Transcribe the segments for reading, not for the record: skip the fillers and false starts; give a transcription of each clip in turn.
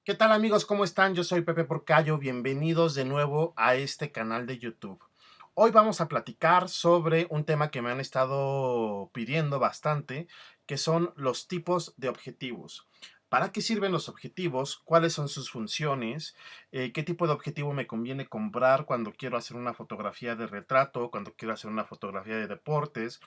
¿Qué tal amigos? ¿Cómo están? Yo soy Pepe Porcayo, bienvenidos de nuevo a este canal de YouTube. Hoy vamos a platicar sobre un tema que me han estado pidiendo bastante, que son los tipos de objetivos. ¿Para qué sirven los objetivos? ¿Cuáles son sus funciones? ¿Qué tipo de objetivo me conviene comprar cuando quiero hacer una fotografía de retrato, cuando quiero hacer una fotografía de deportes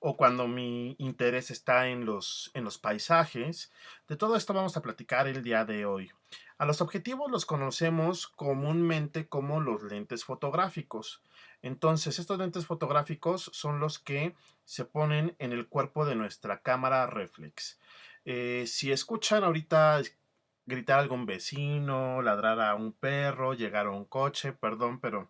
o cuando mi interés está en los paisajes? De todo esto vamos a platicar el día de hoy. A los objetivos los conocemos comúnmente como los lentes fotográficos. Entonces, estos lentes fotográficos son los que se ponen en el cuerpo de nuestra cámara reflex. Si escuchan ahorita gritar a algún vecino, ladrar a un perro, llegar a un coche, perdón, pero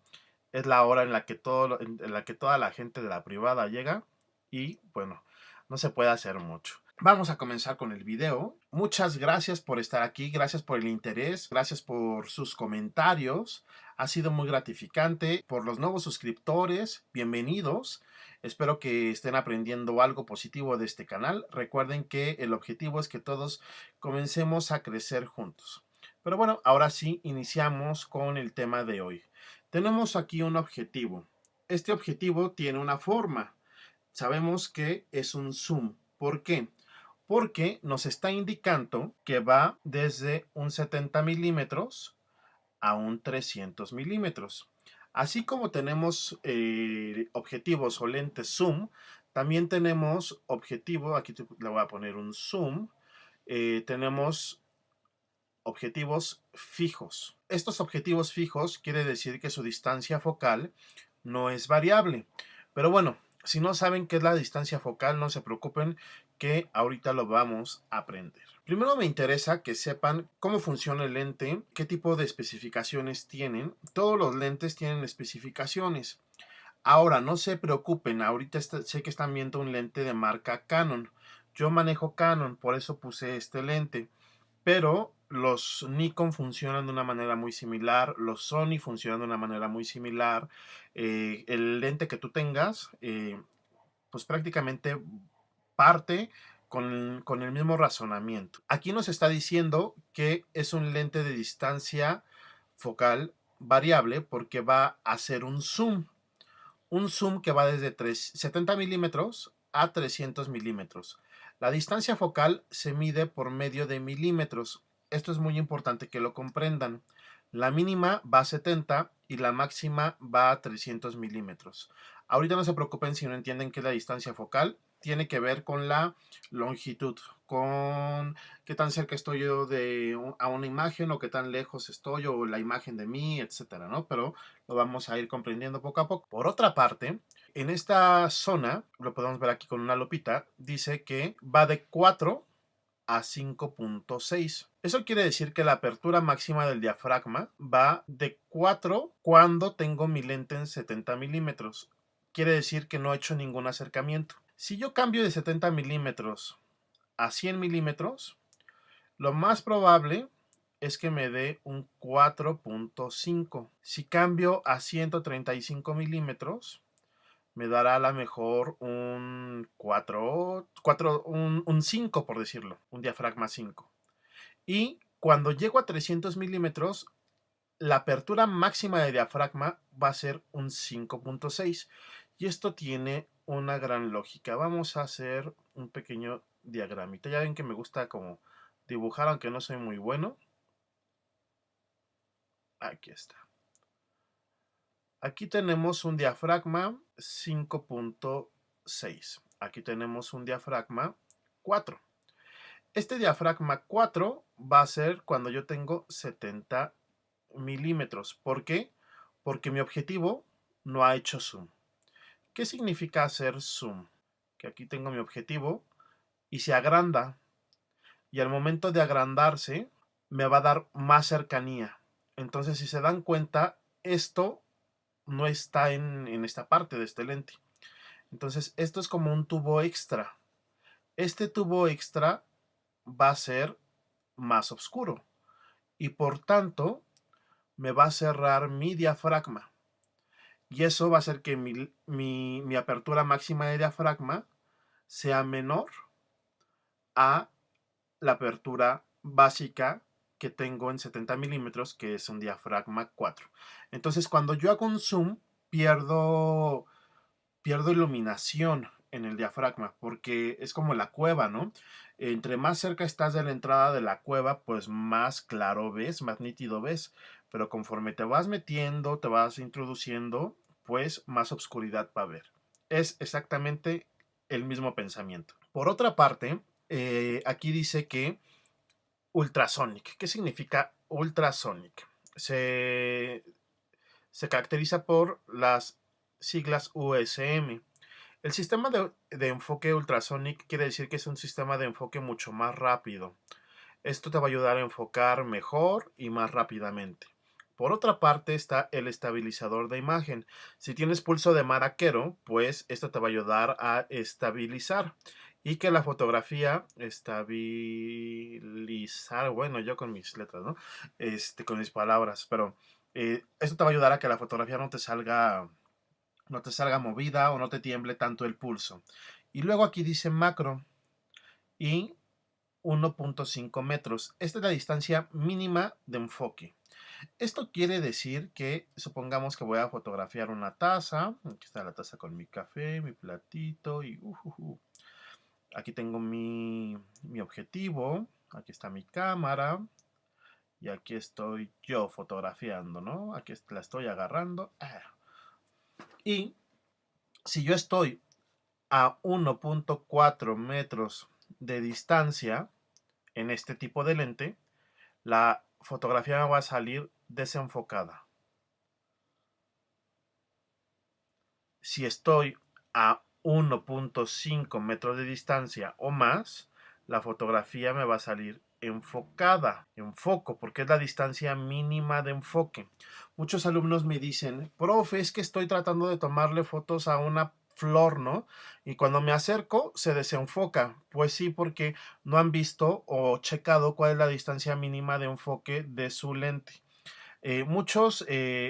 es la hora en la que en la que toda la gente de la privada llega y bueno, no se puede hacer mucho. Vamos a comenzar con el video. Muchas gracias por estar aquí, gracias por el interés, gracias por sus comentarios. Ha sido muy gratificante. Por los nuevos suscriptores, bienvenidos. Espero que estén aprendiendo algo positivo de este canal. Recuerden que el objetivo es que todos comencemos a crecer juntos. Pero bueno, ahora sí, iniciamos con el tema de hoy. Tenemos aquí un objetivo. Este objetivo tiene una forma. Sabemos que es un zoom. ¿Por qué? Porque nos está indicando que va desde un 70 milímetros a un 300 milímetros. Así como tenemos objetivos o lentes zoom, también tenemos objetivo, aquí le voy a poner un zoom, tenemos objetivos fijos. Estos objetivos fijos quiere decir que su distancia focal no es variable. Pero bueno, si no saben qué es la distancia focal, no se preocupen que ahorita lo vamos a aprender. Primero me interesa que sepan cómo funciona el lente, qué tipo de especificaciones tienen. Todos los lentes tienen especificaciones. Ahora, no se preocupen, ahorita sé que están viendo un lente de marca Canon. Yo manejo Canon, por eso puse este lente, pero los Nikon funcionan de una manera muy similar, los Sony funcionan de una manera muy similar. El lente que tú tengas, pues prácticamente parte con el mismo razonamiento. Aquí nos está diciendo que es un lente de distancia focal variable porque va a hacer un zoom que va desde 70 milímetros a 300 milímetros. La distancia focal se mide por medio de milímetros. Esto es muy importante que lo comprendan. La mínima va a 70 y la máxima va a 300 milímetros. Ahorita no se preocupen si no entienden qué es la distancia focal. Tiene que ver con la longitud, con qué tan cerca estoy yo a una imagen o qué tan lejos estoy o la imagen de mí, etcétera, ¿no? Pero lo vamos a ir comprendiendo poco a poco. Por otra parte, en esta zona, lo podemos ver aquí con una lupita, dice que va de 4 a 5.6. Eso quiere decir que la apertura máxima del diafragma va de 4 cuando tengo mi lente en 70 milímetros. Quiere decir que no he hecho ningún acercamiento. Si yo cambio de 70 milímetros a 100 milímetros, lo más probable es que me dé un 4.5. Si cambio a 135 milímetros, me dará a lo mejor un 4 un 5 por decirlo, un diafragma 5. Y cuando llego a 300 milímetros, la apertura máxima de diafragma va a ser un 5.6. Y esto tiene una gran lógica. Vamos a hacer un pequeño diagramita. Ya ven que me gusta como dibujar, aunque no soy muy bueno. Aquí está. Aquí tenemos un diafragma 5.6. Aquí tenemos un diafragma 4. Este diafragma 4 va a ser cuando yo tengo 70 milímetros. ¿Por qué? Porque mi objetivo no ha hecho zoom. ¿Qué significa hacer zoom? Que aquí tengo mi objetivo y se agranda. Y al momento de agrandarse, me va a dar más cercanía. Entonces, si se dan cuenta, esto no está en esta parte de este lente. Entonces, esto es como un tubo extra. Este tubo extra va a ser más oscuro y por tanto me va a cerrar mi diafragma. Y eso va a hacer que mi apertura máxima de diafragma sea menor a la apertura básica que tengo en 70 milímetros, que es un diafragma 4. Entonces, cuando yo hago un zoom, pierdo, pierdo iluminación en el diafragma, porque es como la cueva, ¿no? Entre más cerca estás de la entrada de la cueva, pues más claro ves, más nítido ves, pero conforme te vas metiendo, te vas introduciendo, pues más oscuridad va a haber. Es exactamente el mismo pensamiento. Por otra parte, aquí dice que ultrasonic. ¿Qué significa ultrasonic? Se, se caracteriza por las siglas USM. El sistema de enfoque ultrasonic quiere decir que es un sistema de enfoque mucho más rápido. Esto te va a ayudar a enfocar mejor y más rápidamente. Por otra parte está el estabilizador de imagen. Si tienes pulso de maraquero, pues esto te va a ayudar a estabilizar y que la fotografía estabilizar, bueno, yo con mis letras, ¿no? Con mis palabras, pero esto te va a ayudar a que la fotografía no te salga movida o no te tiemble tanto el pulso. Y luego aquí dice macro y 1.5 metros. Esta es la distancia mínima de enfoque. Esto quiere decir que supongamos que voy a fotografiar una taza. Aquí está la taza con mi café, mi platito y aquí tengo mi objetivo. Aquí está mi cámara. Y aquí estoy yo fotografiando, ¿no? Aquí la estoy agarrando. Y si yo estoy a 1.4 metros de distancia en este tipo de lente, la fotografía me va a salir desenfocada. Si estoy a 1.5 metros de distancia o más, la fotografía me va a salir enfocada, enfoco, porque es la distancia mínima de enfoque. Muchos alumnos me dicen, profe, es que estoy tratando de tomarle fotos a una flor, ¿no? Y cuando me acerco se desenfoca. Pues sí, porque no han visto o checado cuál es la distancia mínima de enfoque de su lente. Muchos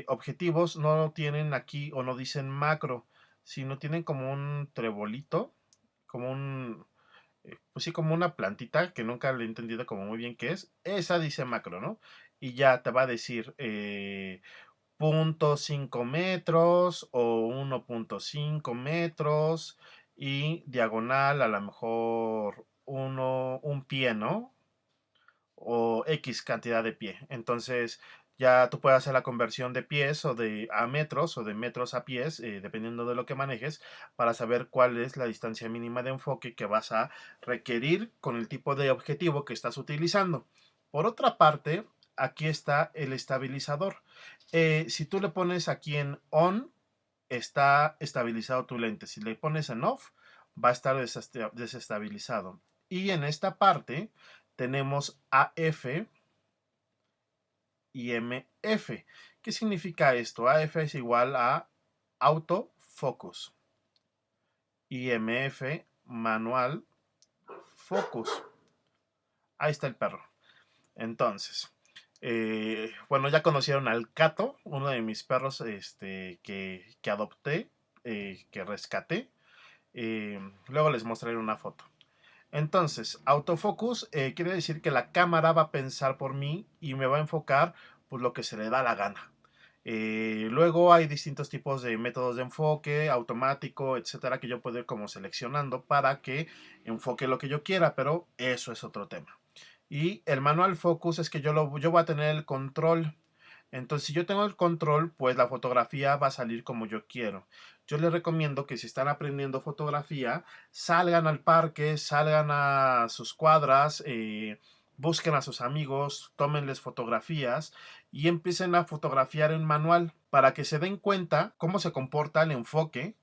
objetivos no tienen aquí o no dicen macro, sino tienen como un trebolito, como un, pues sí, como una plantita que nunca le he entendido como muy bien qué es. Esa dice macro, ¿no? Y ya te va a decir 0.5 metros o 1.5 metros y diagonal a lo mejor un pie, ¿no? O X cantidad de pie. Entonces ya tú puedes hacer la conversión de pies o de a metros o de metros a pies, dependiendo de lo que manejes, para saber cuál es la distancia mínima de enfoque que vas a requerir con el tipo de objetivo que estás utilizando. Por otra parte, aquí está el estabilizador. Si tú le pones aquí en on, está estabilizado tu lente. Si le pones en off, va a estar desestabilizado. Y en esta parte tenemos AF y MF. ¿Qué significa esto? AF es igual a autofocus y MF manual focus. Ahí está el perro. Entonces, bueno, ya conocieron al Cato, uno de mis perros que adopté, que rescaté. Luego les mostraré una foto. Entonces, autofocus quiere decir que la cámara va a pensar por mí y me va a enfocar pues lo que se le da la gana. Luego hay distintos tipos de métodos de enfoque, automático, etcétera, que yo puedo ir como seleccionando para que enfoque lo que yo quiera, pero eso es otro tema. Y el manual focus es que yo voy a tener el control. Entonces, si yo tengo el control, pues la fotografía va a salir como yo quiero. Yo les recomiendo que si están aprendiendo fotografía, salgan al parque, salgan a sus cuadras, busquen a sus amigos, tómenles fotografías y empiecen a fotografiar en manual para que se den cuenta cómo se comporta el enfoque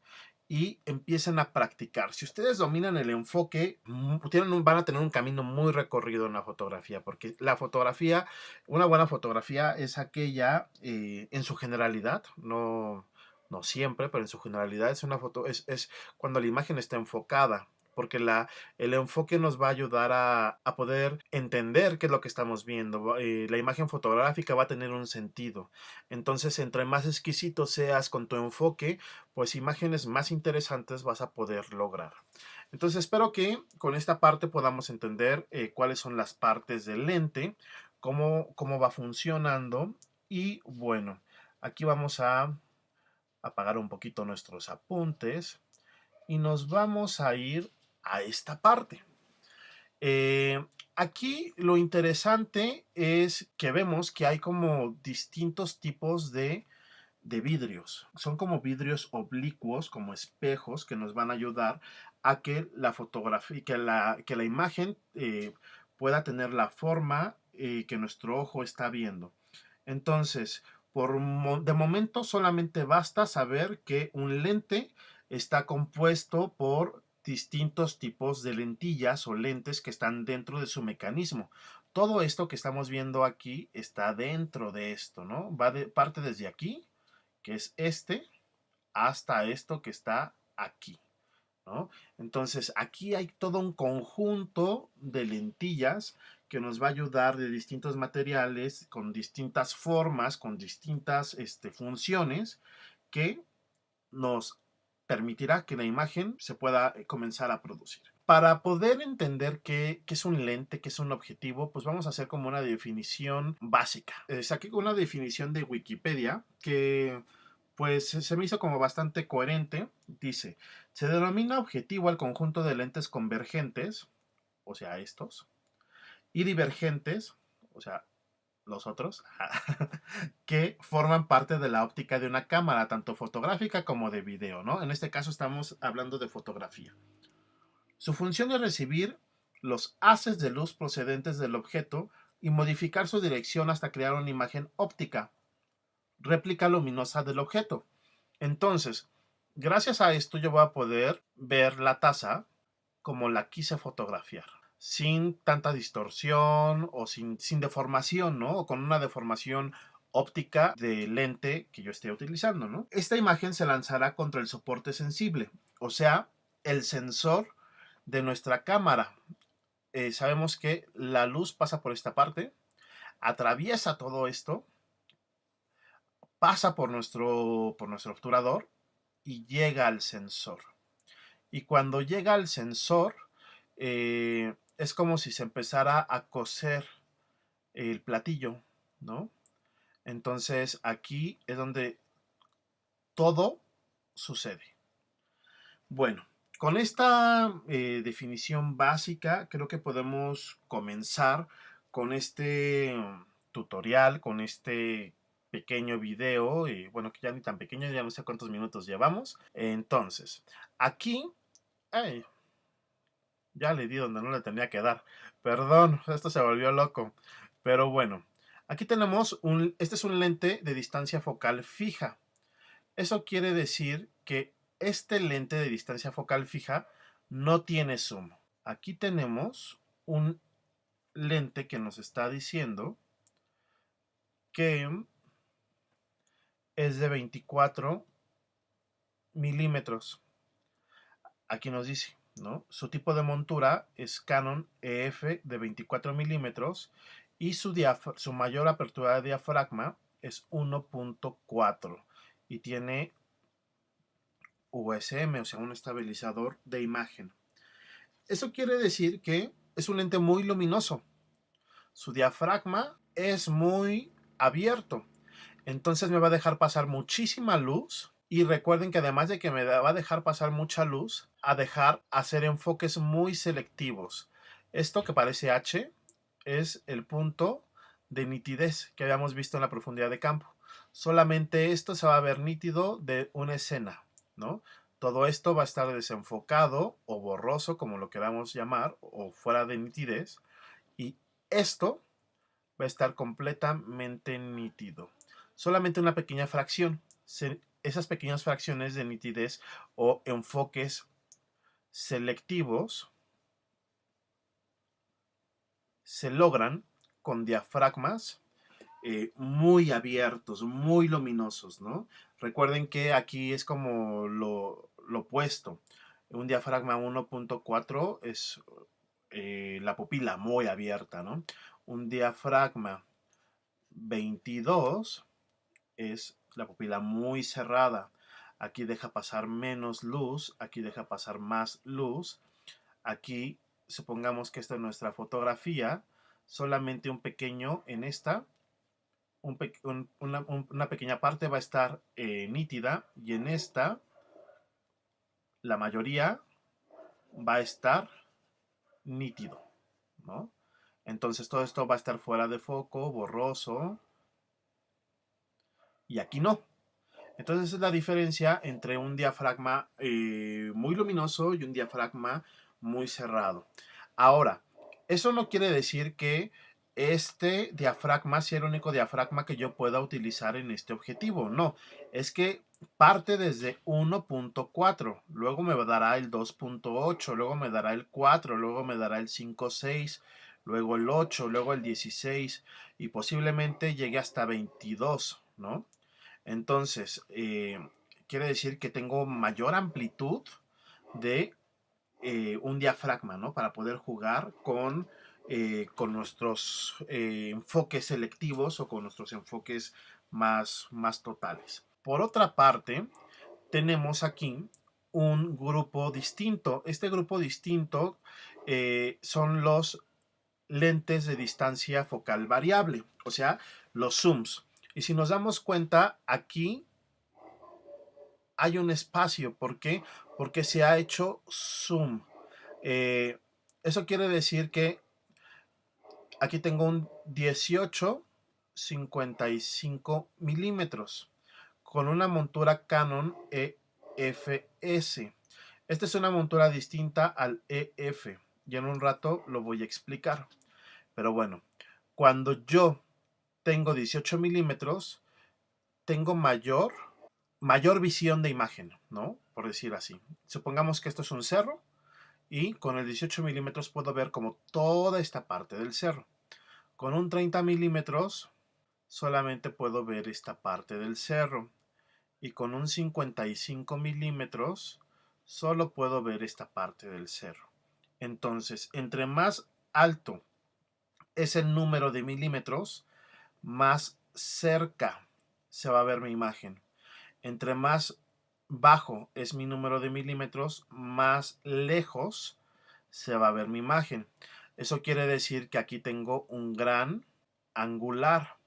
y empiecen a practicar. Si ustedes dominan el enfoque, van a tener un camino muy recorrido en la fotografía, porque la fotografía, una buena fotografía es aquella, en su generalidad, no siempre, pero en su generalidad es una foto, es cuando la imagen está enfocada, porque el enfoque nos va a ayudar a poder entender qué es lo que estamos viendo. La imagen fotográfica va a tener un sentido. Entonces, entre más exquisito seas con tu enfoque, pues imágenes más interesantes vas a poder lograr. Entonces espero que con esta parte podamos entender cuáles son las partes del lente, cómo va funcionando. Y bueno, aquí vamos a apagar un poquito nuestros apuntes y nos vamos a ir a esta parte. Aquí lo interesante es que vemos que hay como distintos tipos de vidrios. Son como vidrios oblicuos, como espejos, que nos van a ayudar a que la fotografía, que la imagen pueda tener la forma que nuestro ojo está viendo. Entonces, de momento solamente basta saber que un lente está compuesto por distintos tipos de lentillas o lentes que están dentro de su mecanismo. Todo esto que estamos viendo aquí está dentro de esto, ¿no? Parte desde aquí, que es este, hasta esto que está aquí, ¿no? Entonces, aquí hay todo un conjunto de lentillas que nos va a ayudar de distintos materiales, con distintas formas, con distintas funciones, que nos permitirá que la imagen se pueda comenzar a producir. Para poder entender qué es un lente, qué es un objetivo, pues vamos a hacer como una definición básica. Saqué una definición de Wikipedia que pues se me hizo como bastante coherente. Dice, se denomina objetivo al conjunto de lentes convergentes, o sea, estos, y divergentes, o sea, los otros, que forman parte de la óptica de una cámara, tanto fotográfica como de video, ¿no? En este caso estamos hablando de fotografía. Su función es recibir los haces de luz procedentes del objeto y modificar su dirección hasta crear una imagen óptica, réplica luminosa del objeto. Entonces, gracias a esto yo voy a poder ver la taza como la quise fotografiar, sin tanta distorsión o sin deformación, ¿no? O con una deformación óptica de lente que yo esté utilizando, ¿no? Esta imagen se lanzará contra el soporte sensible, o sea, el sensor de nuestra cámara. Sabemos que la luz pasa por esta parte, atraviesa todo esto, pasa por nuestro obturador y llega al sensor. Y cuando llega al sensor, es como si se empezara a cocer el platillo, ¿no? Entonces aquí es donde todo sucede. Bueno, con esta definición básica, creo que podemos comenzar con este tutorial, con este pequeño video, y bueno, que ya ni tan pequeño, ya no sé cuántos minutos llevamos. Entonces, aquí, ay, ya le di donde no le tenía que dar. Perdón, esto se volvió loco. Pero bueno, aquí tenemos este es un lente de distancia focal fija. Eso quiere decir que este lente de distancia focal fija no tiene zoom. Aquí tenemos un lente que nos está diciendo que es de 24 milímetros. Aquí nos dice, ¿no? Su tipo de montura es Canon EF de 24 milímetros y su mayor apertura de diafragma es 1.4 y tiene USM, o sea, un estabilizador de imagen. Eso quiere decir que es un lente muy luminoso. Su diafragma es muy abierto. Entonces me va a dejar pasar muchísima luz. Y recuerden que además de que me va a dejar pasar mucha luz, a dejar hacer enfoques muy selectivos. Esto que parece H es el punto de nitidez que habíamos visto en la profundidad de campo. Solamente esto se va a ver nítido de una escena, ¿no? Todo esto va a estar desenfocado o borroso, como lo queramos llamar, o fuera de nitidez. Y esto va a estar completamente nítido. Solamente una pequeña fracción. Esas pequeñas fracciones de nitidez o enfoques selectivos se logran con diafragmas muy abiertos, muy luminosos, ¿no? Recuerden que aquí es como lo opuesto. Un diafragma 1.4 es la pupila muy abierta, ¿no? Un diafragma 22 es la pupila muy cerrada. Aquí deja pasar menos luz, aquí deja pasar más luz. Aquí, supongamos que esta es nuestra fotografía, solamente un pequeño en esta, una pequeña parte va a estar nítida y en esta la mayoría va a estar nítido, ¿no? Entonces todo esto va a estar fuera de foco, borroso, y aquí no. Entonces esa es la diferencia entre un diafragma muy luminoso y un diafragma muy cerrado. Ahora, eso no quiere decir que este diafragma sea el único diafragma que yo pueda utilizar en este objetivo. No, es que parte desde 1.4, luego me dará el 2.8, luego me dará el 4, luego me dará el 5.6, luego el 8, luego el 16 y posiblemente llegue hasta 22, ¿no? Entonces, quiere decir que tengo mayor amplitud de un diafragma, ¿no? Para poder jugar con nuestros enfoques selectivos o con nuestros enfoques más totales. Por otra parte, tenemos aquí un grupo distinto. Este grupo distinto son los lentes de distancia focal variable, o sea, los zooms. Y si nos damos cuenta, aquí hay un espacio. ¿Por qué? Porque se ha hecho zoom. Eh, Eso quiere decir que aquí tengo un 18-55 milímetros con una montura Canon EFS. Esta es una montura distinta al EF y en un rato lo voy a explicar. Pero bueno, cuando yo tengo 18 milímetros, tengo mayor visión de imagen, ¿no? Por decir así. Supongamos que esto es un cerro y con el 18 milímetros puedo ver como toda esta parte del cerro. Con un 30 milímetros solamente puedo ver esta parte del cerro y con un 55 milímetros solo puedo ver esta parte del cerro. Entonces, entre más alto es el número de milímetros, más cerca se va a ver mi imagen. Entre más bajo es mi número de milímetros, más lejos se va a ver mi imagen. Eso quiere decir que aquí tengo un gran angular,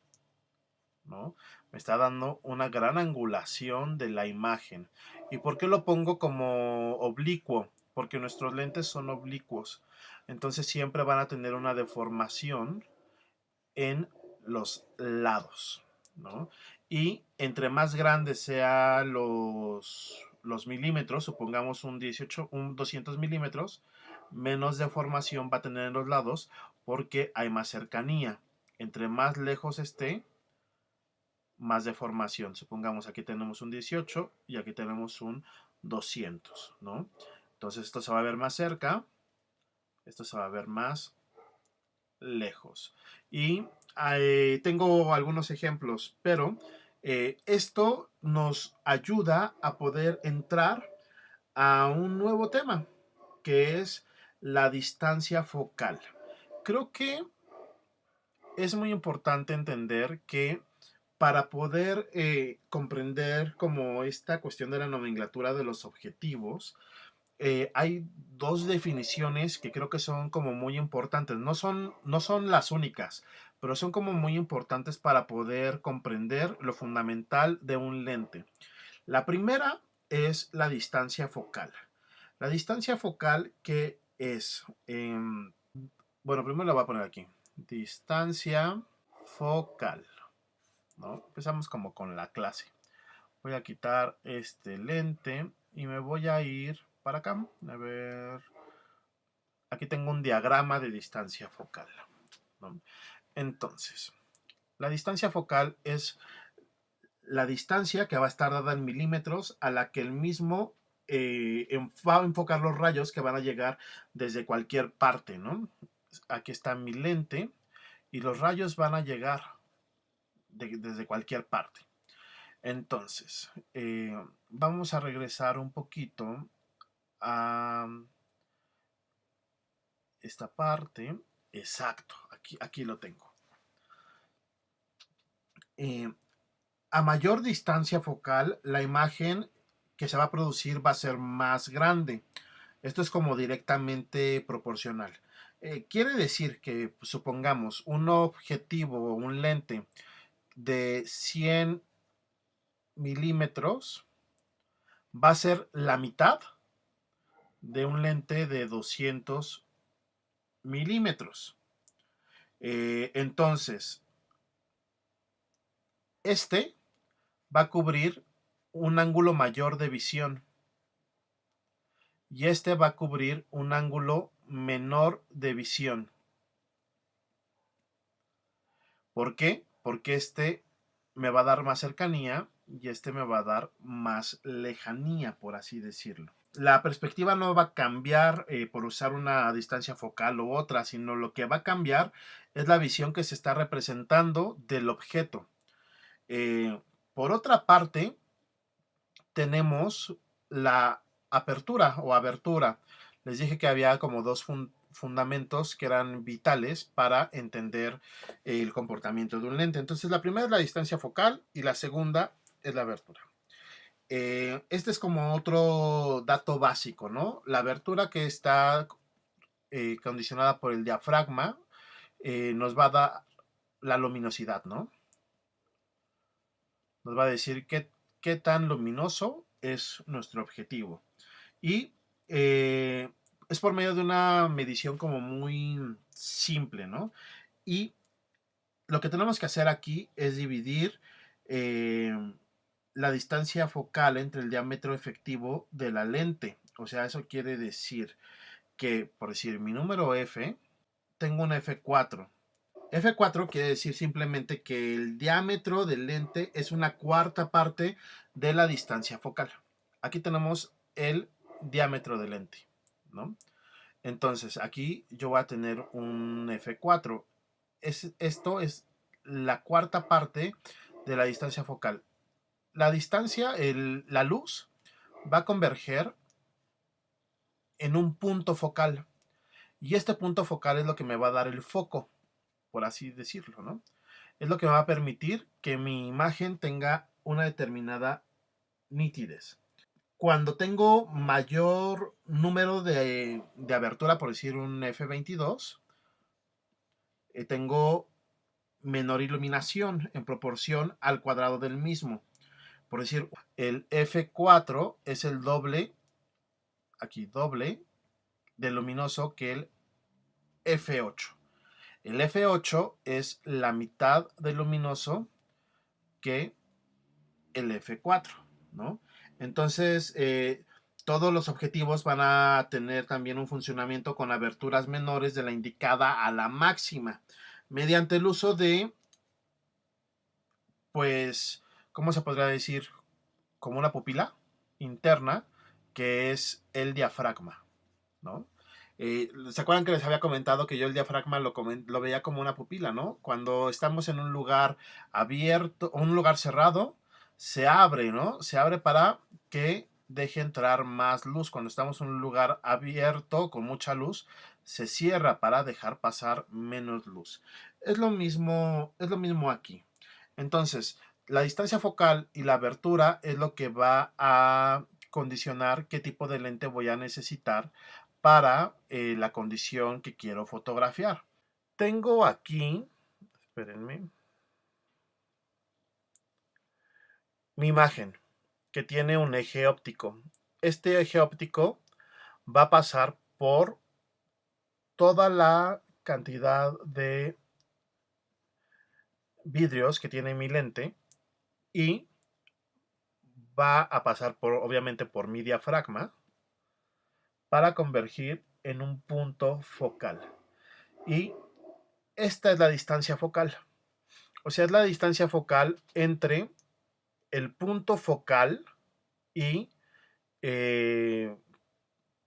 ¿no? Me está dando una gran angulación de la imagen. ¿Y por qué lo pongo como oblicuo? Porque nuestros lentes son oblicuos. Entonces siempre van a tener una deformación en los lados, ¿no? Y entre más grandes sean los milímetros, supongamos un 200 milímetros, menos deformación va a tener en los lados porque hay más cercanía. Entre más lejos esté, más deformación. Supongamos aquí tenemos un 18 y aquí tenemos un 200, ¿no? Entonces esto se va a ver más cerca, esto se va a ver más lejos. Y tengo algunos ejemplos, pero esto nos ayuda a poder entrar a un nuevo tema, que es la distancia focal. Creo que es muy importante entender que para poder comprender como esta cuestión de la nomenclatura de los objetivos, hay dos definiciones que creo que son como muy importantes. No son las únicas, pero son como muy importantes para poder comprender lo fundamental de un lente. La primera es la distancia focal. La distancia focal, ¿qué es? Bueno, primero la voy a poner aquí. Distancia focal, ¿no? Empezamos como con la clase. Voy a quitar este lente y me voy a ir para acá. A ver, aquí tengo un diagrama de distancia focal, ¿no? Entonces, la distancia focal es la distancia que va a estar dada en milímetros a la que el mismo va a enfocar los rayos que van a llegar desde cualquier parte, ¿no? Aquí está mi lente y los rayos van a llegar desde cualquier parte. Entonces, vamos a regresar un poquito a esta parte. Exacto, aquí lo tengo. Eh, a mayor distancia focal, la imagen que se va a producir va a ser más grande. Esto es como directamente proporcional. Quiere decir que, pues, supongamos, un objetivo o un lente de 100 milímetros va a ser la mitad de un lente de 200 milímetros. Entonces, este va a cubrir un ángulo mayor de visión y este va a cubrir un ángulo menor de visión. ¿Por qué? Porque este me va a dar más cercanía y este me va a dar más lejanía, por así decirlo. La perspectiva no va a cambiar por usar una distancia focal u otra, sino lo que va a cambiar es la visión que se está representando del objeto. Por otra parte, tenemos la apertura o abertura. Les dije que había como dos fundamentos que eran vitales para entender el comportamiento de un lente. Entonces, la primera es la distancia focal y la segunda es la abertura. Este es como otro dato básico, ¿no? La abertura que está condicionada por el diafragma nos va a dar la luminosidad, ¿no? Nos va a decir qué tan luminoso es nuestro objetivo. Y eh, es por medio de una medición como muy simple, ¿no? Y lo que tenemos que hacer aquí es dividir eh, la distancia focal entre el diámetro efectivo de la lente. O sea, eso quiere decir que, por decir, mi número F, tengo un F4. F4 quiere decir simplemente que el diámetro del lente es una cuarta parte de la distancia focal. Aquí tenemos el diámetro del lente, ¿no? Entonces, aquí yo voy a tener un F4. Esto es la cuarta parte de la distancia focal. La distancia, la luz, va a converger en un punto focal. Y este punto focal es lo que me va a dar el foco, por así decirlo, ¿no? Es lo que me va a permitir que mi imagen tenga una determinada nitidez. Cuando tengo mayor número de abertura, por decir un F22, tengo menor iluminación en proporción al cuadrado del mismo. Por decir, el F4 es el doble, aquí doble, de luminoso que el F8. El F8 es la mitad de luminoso que el F4, ¿no? Entonces, todos los objetivos van a tener también un funcionamiento con aberturas menores de la indicada a la máxima, mediante el uso de, pues, ¿cómo se podría decir? Como una pupila interna, que es el diafragma, ¿no? ¿Se acuerdan que les había comentado que yo el diafragma lo veía como una pupila, ¿no? Cuando estamos en un lugar abierto, un lugar cerrado, se abre, ¿no? Se abre para que deje entrar más luz. Cuando estamos en un lugar abierto con mucha luz, se cierra para dejar pasar menos luz. Es lo mismo aquí. Entonces, la distancia focal y la abertura es lo que va a condicionar qué tipo de lente voy a necesitar para la condición que quiero fotografiar. Tengo aquí, espérenme, mi imagen que tiene un eje óptico. Este eje óptico va a pasar por toda la cantidad de vidrios que tiene mi lente y va a pasar por, obviamente, por mi diafragma para convergir en un punto focal. Y esta es la distancia focal. O sea, es la distancia focal entre el punto focal y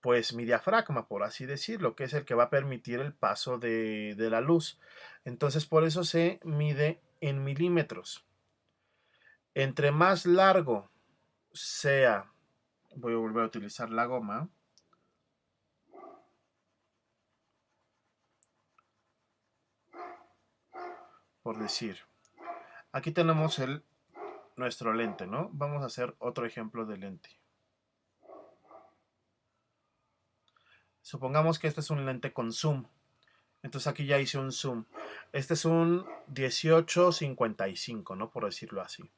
pues mi diafragma, por así decirlo, que es el que va a permitir el paso de la luz. Entonces, por eso se mide en milímetros. Entre más largo sea, voy a volver a utilizar la goma, por decir, aquí tenemos nuestro lente, ¿no? Vamos a hacer otro ejemplo de lente. Supongamos que este es un lente con zoom. Entonces aquí ya hice un zoom. Este es un 18-55, ¿no? Por decirlo así.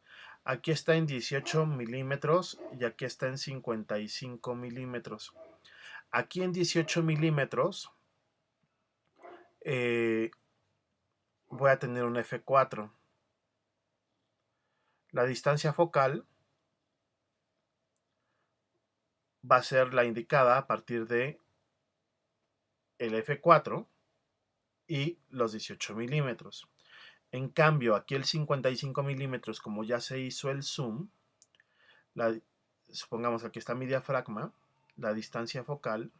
Aquí está en 18 milímetros y aquí está en 55 milímetros. Aquí en 18 milímetros eh, voy a tener un f4. La distancia focal va a ser la indicada a partir de el f4 y los 18 milímetros. En cambio, aquí el 55 milímetros, como ya se hizo el zoom, supongamos que aquí está mi diafragma, la distancia focal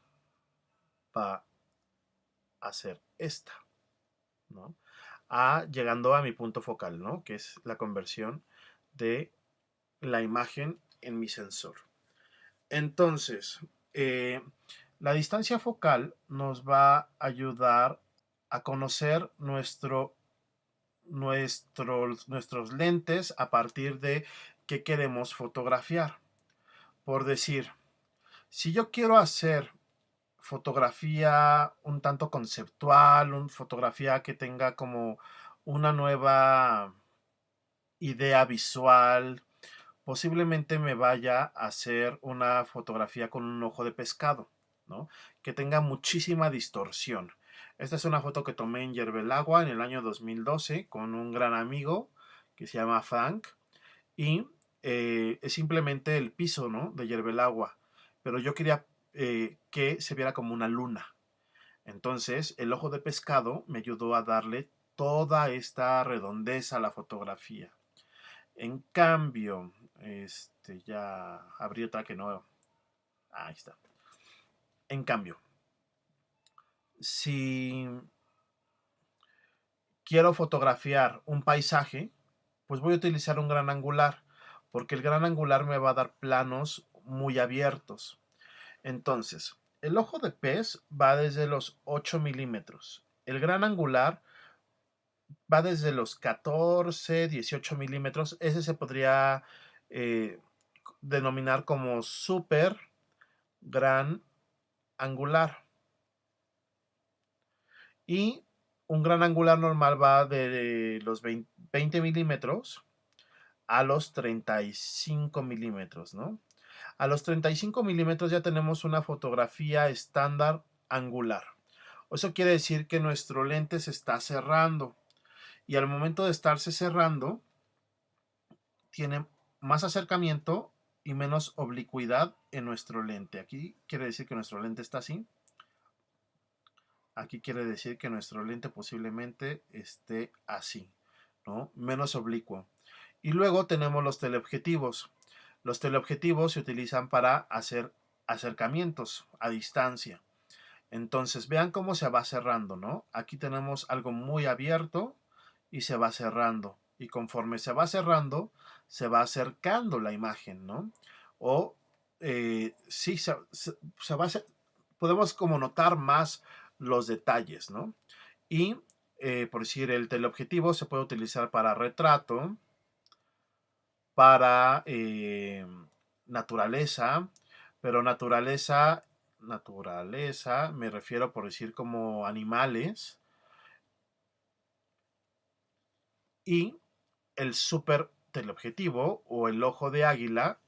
va a ser esta, ¿no? Llegando a mi punto focal, ¿no? Que es la conversión de la imagen en mi sensor. Entonces, eh, la distancia focal nos va a ayudar a conocer nuestros lentes a partir de qué queremos fotografiar. Por decir, si yo quiero hacer fotografía un tanto conceptual, una fotografía que tenga como una nueva idea visual, posiblemente me vaya a hacer una fotografía con un ojo de pescado, ¿no? Que tenga muchísima distorsión. Esta es una foto que tomé en Yerbelagua en el año 2012 con un gran amigo que se llama Frank y es simplemente el piso, ¿no? De Yerbelagua, pero yo quería que se viera como una luna. Entonces, el ojo de pescado me ayudó a darle toda esta redondez a la fotografía. En cambio, ya abrí otra que no. Ahí está. En cambio, si quiero fotografiar un paisaje, pues voy a utilizar un gran angular, porque el gran angular me va a dar planos muy abiertos. Entonces, el ojo de pez va desde los 8 milímetros. El gran angular va desde los 14, 18 milímetros. Ese se podría eh, denominar como super gran angular. Y un gran angular normal va de los 20 milímetros a los 35 milímetros, ¿no? A los 35 milímetros ya tenemos una fotografía estándar angular. Eso quiere decir que nuestro lente se está cerrando. Y al momento de estarse cerrando, tiene más acercamiento y menos oblicuidad en nuestro lente. Aquí quiere decir que nuestro lente está así. Aquí quiere decir que nuestro lente posiblemente esté así, ¿no? Menos oblicuo. Y luego tenemos los teleobjetivos. Los teleobjetivos se utilizan para hacer acercamientos a distancia. Entonces, vean cómo se va cerrando, ¿no? Aquí tenemos algo muy abierto y se va cerrando. Y conforme se va cerrando, se va acercando la imagen, ¿no? O sí, se va podemos como notar más los detalles, ¿no? Y, por decir, el teleobjetivo se puede utilizar para retrato, para naturaleza, pero naturaleza, me refiero por decir como animales, y el super teleobjetivo o el ojo de águila,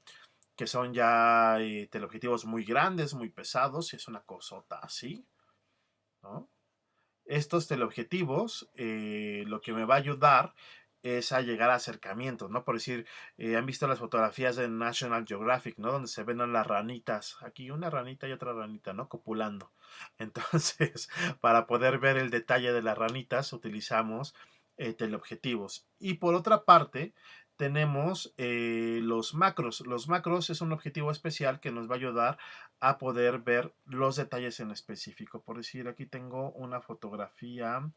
que son ya teleobjetivos muy grandes, muy pesados, y es una cosota así, ¿no? Estos teleobjetivos lo que me va a ayudar es a llegar a acercamientos, ¿no? Por decir, han visto las fotografías de National Geographic, ¿no? Donde se ven a las ranitas, aquí una ranita y otra ranita, ¿no? Copulando. Entonces, para poder ver el detalle de las ranitas, utilizamos teleobjetivos. Y por otra parte, tenemos los macros. Los macros es un objetivo especial que nos va a ayudar a poder ver los detalles en específico. Por decir, aquí tengo una fotografía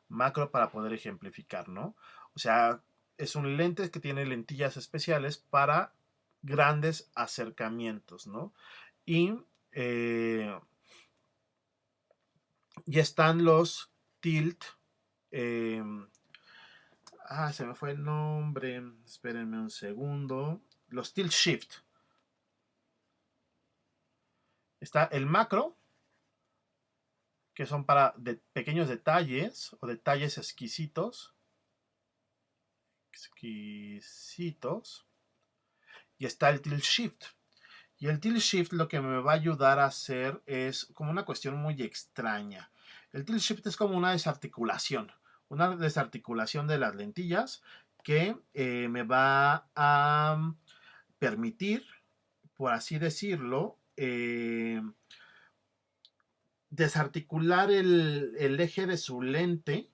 macro para poder ejemplificar, ¿no? O sea, es un lente que tiene lentillas especiales para grandes acercamientos, ¿no? Y ya están los tilt. eh, Se me fue el nombre. Espérenme un segundo. Los tilt shift. Está el macro, que son para pequeños detalles o detalles exquisitos. Exquisitos. Y está el tilt shift. Y el tilt shift lo que me va a ayudar a hacer es como una cuestión muy extraña. El tilt shift es como una desarticulación de las lentillas que me va a permitir, por así decirlo, desarticular el eje de su lente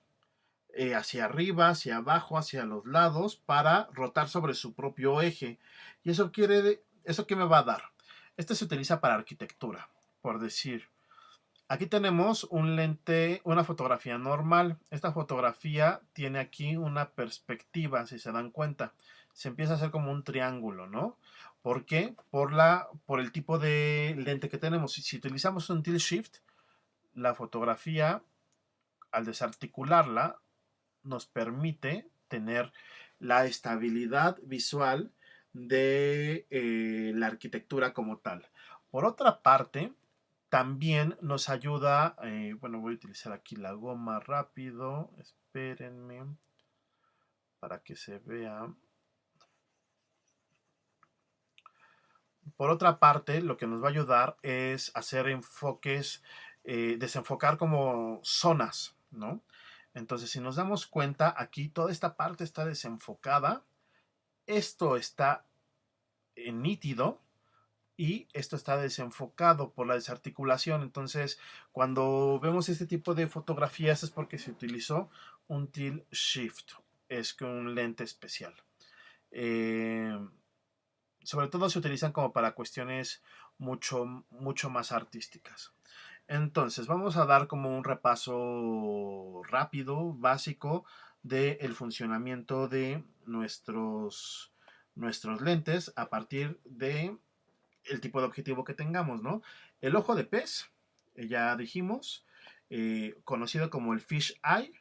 hacia arriba, hacia abajo, hacia los lados, para rotar sobre su propio eje. ¿Y eso qué me va a dar? Este se utiliza para arquitectura, por decir. Aquí tenemos un lente, una fotografía normal. Esta fotografía tiene aquí una perspectiva, si se dan cuenta. Se empieza a hacer como un triángulo, ¿no? ¿Por qué? Por el tipo de lente que tenemos. Si utilizamos un tilt shift, la fotografía, al desarticularla, nos permite tener la estabilidad visual de la arquitectura como tal. Por otra parte, también nos ayuda, bueno, voy a utilizar aquí la goma rápido, espérenme para que se vea. Por otra parte, lo que nos va a ayudar es hacer enfoques, desenfocar como zonas, ¿no? Entonces, si nos damos cuenta, aquí toda esta parte está desenfocada, esto está nítido y esto está desenfocado por la desarticulación. Entonces, cuando vemos este tipo de fotografías es porque se utilizó un tilt shift, es que un lente especial. Eh, Sobre todo se utilizan como para cuestiones mucho más artísticas. Entonces, vamos a dar como un repaso rápido, básico, del funcionamiento de nuestros lentes a partir de el tipo de objetivo que tengamos, ¿no? El ojo de pez, ya dijimos, conocido como el fish eye,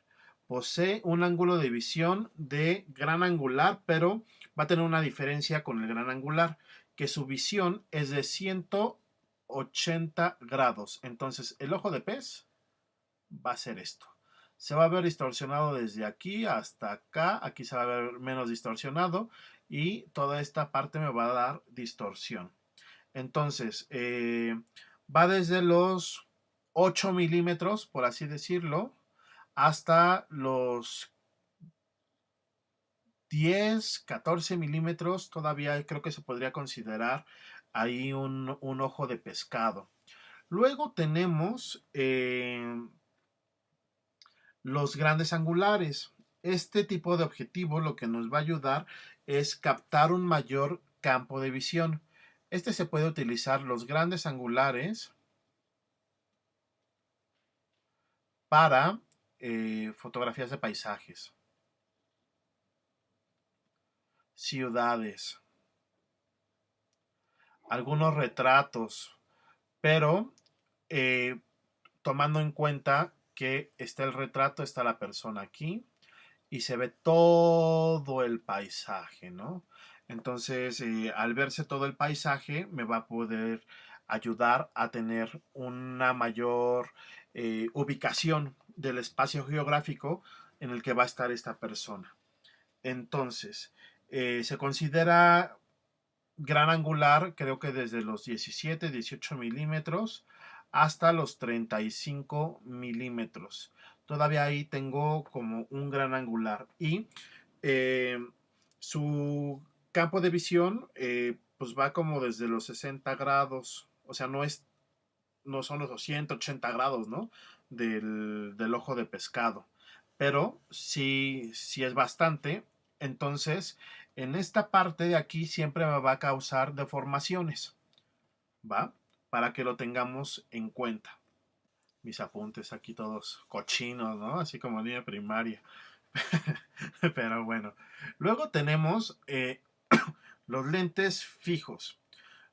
posee un ángulo de visión de gran angular, pero va a tener una diferencia con el gran angular, que su visión es de 180 grados. Entonces, el ojo de pez va a ser esto. Se va a ver distorsionado desde aquí hasta acá. Aquí se va a ver menos distorsionado y toda esta parte me va a dar distorsión. Entonces, va desde los 8 milímetros, por así decirlo, hasta los 10, 14 milímetros. Todavía creo que se podría considerar ahí un ojo de pescado. Luego tenemos los grandes angulares. Este tipo de objetivo lo que nos va a ayudar es captar un mayor campo de visión. Este se puede utilizar los grandes angulares para fotografías de paisajes, ciudades, algunos retratos, pero eh, tomando en cuenta que está el retrato, está la persona aquí y se ve todo el paisaje, ¿no? Entonces, al verse todo el paisaje, me va a poder ayudar a tener una mayor ubicación del espacio geográfico en el que va a estar esta persona. Entonces, se considera gran angular, creo que desde los 17, 18 milímetros hasta los 35 milímetros. Todavía ahí tengo como un gran angular. Y eh, su campo de visión pues va como desde los 60 grados. O sea, no son los 180 grados, ¿no? Del ojo de pescado. Pero sí es bastante. Entonces, en esta parte de aquí siempre me va a causar deformaciones, ¿va? Para que lo tengamos en cuenta. Mis apuntes aquí todos cochinos, ¿no? Así como niña primaria. Pero bueno. Luego tenemos los lentes fijos.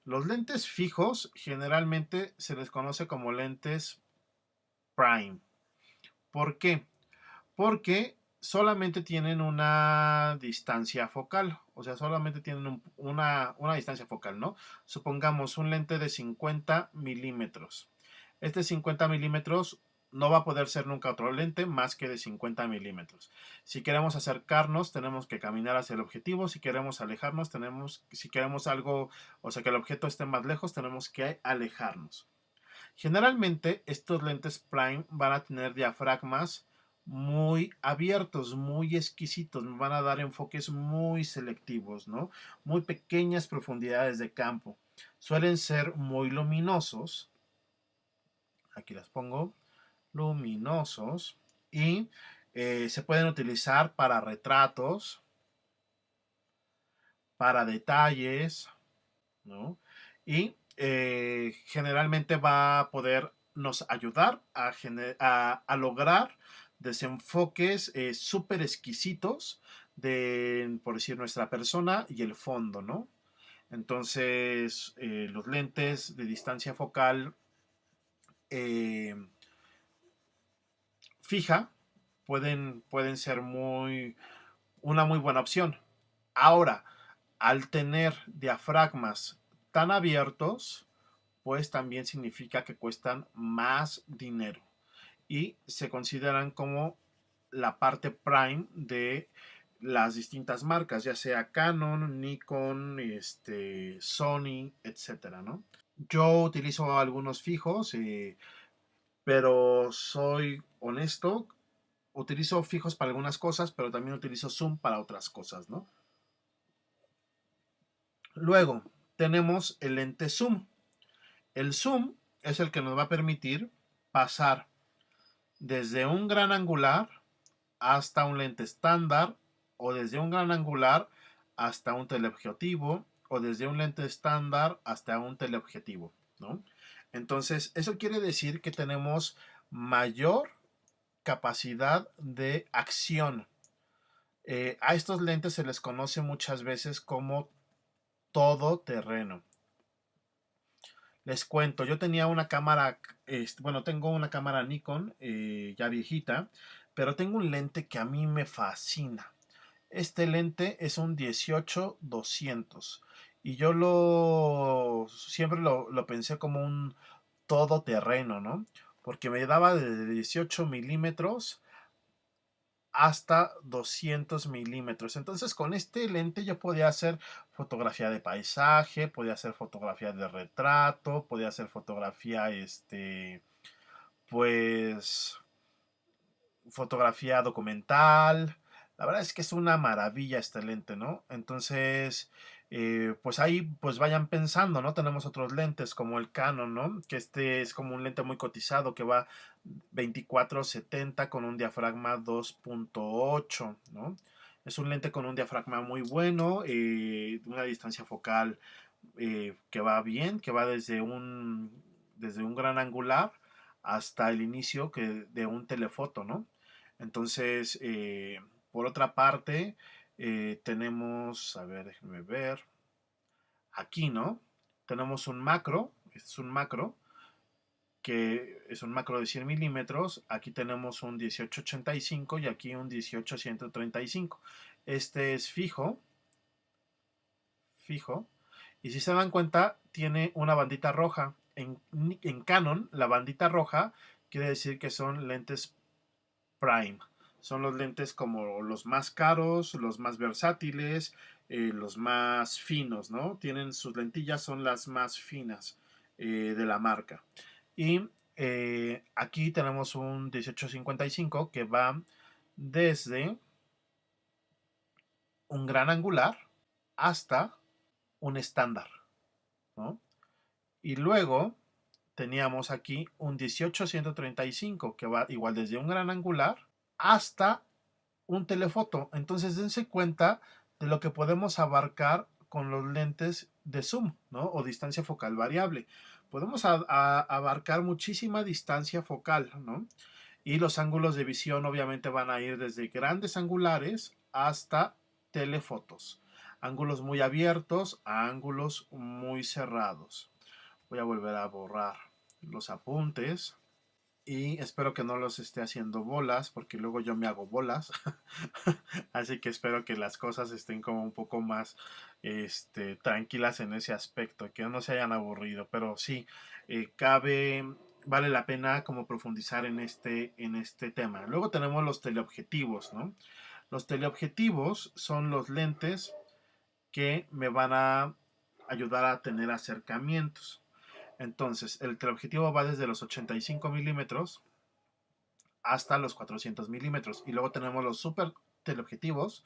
Los lentes fijos generalmente se les conoce como lentes prime. ¿Por qué? Porque solamente tienen una distancia focal, o sea, solamente tienen una distancia focal, ¿no? Supongamos un lente de 50 milímetros. Este 50 milímetros no va a poder ser nunca otro lente más que de 50 milímetros. Si queremos acercarnos, tenemos que caminar hacia el objetivo. Si queremos alejarnos, si queremos algo, o sea, que el objeto esté más lejos, tenemos que alejarnos. Generalmente, estos lentes prime van a tener diafragmas muy abiertos, muy exquisitos, van a dar enfoques muy selectivos, ¿no? Muy pequeñas profundidades de campo. Suelen ser muy luminosos. Aquí las pongo luminosos y se pueden utilizar para retratos, para detalles, ¿no? Y generalmente va a poder nos ayudar a lograr desenfoques súper exquisitos de, por decir, nuestra persona y el fondo, ¿no? Entonces, los lentes de distancia focal eh, fija pueden ser una muy buena opción. Ahora, al tener diafragmas tan abiertos, pues también significa que cuestan más dinero y se consideran como la parte prime de las distintas marcas, ya sea Canon, Nikon, Sony, etcétera, ¿no? Yo utilizo algunos fijos, pero soy honesto, utilizo fijos para algunas cosas, pero también utilizo zoom para otras cosas, ¿no? Luego tenemos el lente zoom. El zoom es el que nos va a permitir pasar desde un gran angular hasta un lente estándar, o desde un gran angular hasta un teleobjetivo, o desde un lente estándar hasta un teleobjetivo, ¿no? Entonces, eso quiere decir que tenemos mayor capacidad de acción. A estos lentes se les conoce muchas veces como todoterreno. Les cuento, yo tenía una cámara, bueno, tengo una cámara Nikon ya viejita, pero tengo un lente que a mí me fascina. Este lente es un 18-200 y yo siempre lo pensé como un todoterreno, ¿no? Porque me daba de 18 milímetros hasta 200 milímetros. Entonces con este lente yo podía hacer fotografía de paisaje, podía hacer fotografía de retrato, podía hacer fotografía, pues, fotografía documental. La verdad es que es una maravilla este lente, ¿no? Entonces, pues ahí pues vayan pensando, ¿no? Tenemos otros lentes como el Canon, ¿no? Que este es como un lente muy cotizado que va 24-70 con un diafragma 2.8, ¿no? Es un lente con un diafragma muy bueno, una distancia focal que va bien, que va desde un gran angular hasta el inicio de un telefoto, ¿no? Entonces, por otra parte, tenemos, a ver, déjenme ver, aquí, ¿no? Tenemos un macro, este es un macro, que es un macro de 100 milímetros. Aquí tenemos un 1885 y aquí un 18-135. Este es fijo, fijo. Y si se dan cuenta, tiene una bandita roja. En Canon, la bandita roja quiere decir que son lentes prime. Son los lentes como los más caros, los más versátiles, los más finos, ¿no? Tienen sus lentillas, son las más finas de la marca. Y aquí tenemos un 1855 que va desde un gran angular hasta un estándar, ¿no? Y luego teníamos aquí un 18-135 que va igual desde un gran angular hasta un telefoto. Entonces dense cuenta de lo que podemos abarcar con los lentes de zoom, ¿no? O distancia focal variable. Podemos abarcar muchísima distancia focal, ¿no? Y los ángulos de visión obviamente van a ir desde grandes angulares hasta telefotos. Ángulos muy abiertos a ángulos muy cerrados. Voy a volver a borrar los apuntes y espero que no los esté haciendo bolas porque luego yo me hago bolas. Así que espero que las cosas estén como un poco más tranquilas en ese aspecto, que no se hayan aburrido. Pero sí, cabe vale la pena como profundizar en este tema. Luego tenemos los teleobjetivos, ¿no? Los teleobjetivos son los lentes que me van a ayudar a tener acercamientos. Entonces, el teleobjetivo va desde los 85 milímetros hasta los 400 milímetros. Y luego tenemos los super teleobjetivos,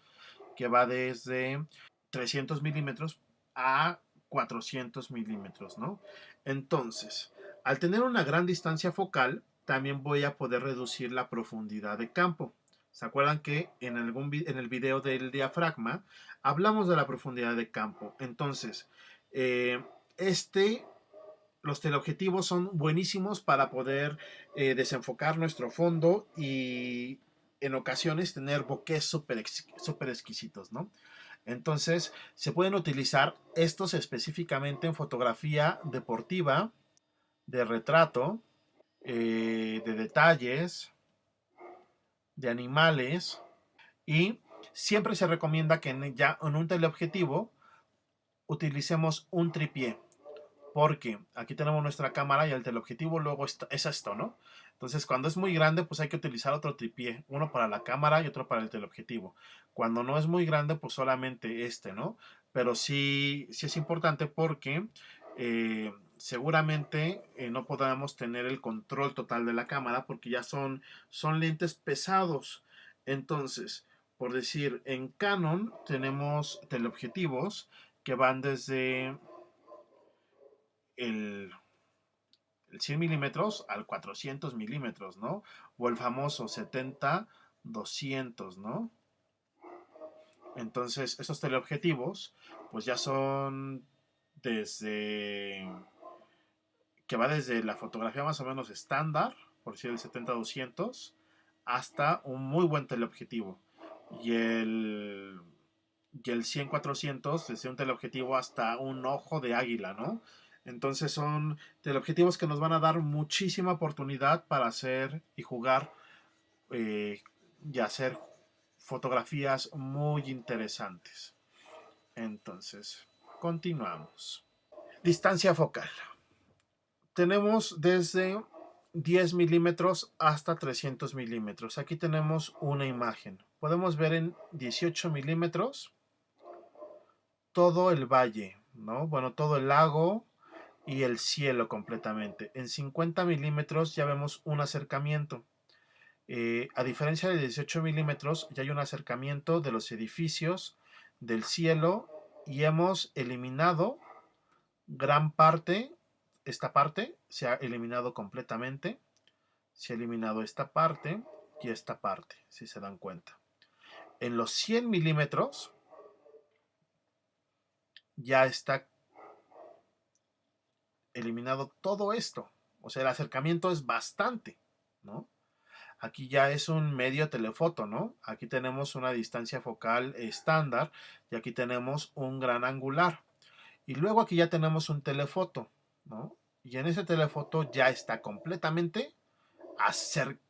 que va desde 300 milímetros a 400 milímetros, ¿no? Entonces, al tener una gran distancia focal, también voy a poder reducir la profundidad de campo. ¿Se acuerdan que en el video del diafragma hablamos de la profundidad de campo? Entonces, eh, este los teleobjetivos son buenísimos para poder desenfocar nuestro fondo y en ocasiones tener bokeh súper exquisitos, ¿no? Entonces, se pueden utilizar estos específicamente en fotografía deportiva, de retrato, de detalles, de animales, y siempre se recomienda que ya en un teleobjetivo utilicemos un tripié. Porque aquí tenemos nuestra cámara y el teleobjetivo luego es esto, ¿no? Entonces, cuando es muy grande, pues hay que utilizar otro tripié, uno para la cámara y otro para el teleobjetivo. Cuando no es muy grande, pues solamente este, ¿no? Pero sí es importante porque seguramente no podamos tener el control total de la cámara porque ya son lentes pesados. Entonces, por decir, en Canon tenemos teleobjetivos que van desde el 100 milímetros al 400 milímetros, ¿no? O el famoso 70-200, ¿no? Entonces, estos teleobjetivos, pues ya son desde, que va desde la fotografía más o menos estándar, por decir el 70-200, hasta un muy buen teleobjetivo. Y el 100-400, desde un teleobjetivo hasta un ojo de águila, ¿no? Entonces son teleobjetivos que nos van a dar muchísima oportunidad para hacer y jugar eh, y hacer fotografías muy interesantes. Entonces, continuamos. Distancia focal. Tenemos desde 10 milímetros hasta 300 milímetros. Aquí tenemos una imagen. Podemos ver en 18 milímetros todo el valle, ¿no? Bueno, todo el lago y el cielo completamente. En 50 milímetros ya vemos un acercamiento. A diferencia de 18 milímetros, ya hay un acercamiento de los edificios, del cielo, y hemos eliminado gran parte. Esta parte se ha eliminado completamente. Se ha eliminado esta parte y esta parte, si se dan cuenta. En los 100 milímetros ya está eliminado todo esto. O sea, el acercamiento es bastante, ¿no? Aquí ya es un medio telefoto, ¿no? Aquí tenemos una distancia focal estándar y aquí tenemos un gran angular. Y luego aquí ya tenemos un telefoto, ¿no? Y en ese telefoto ya está completamente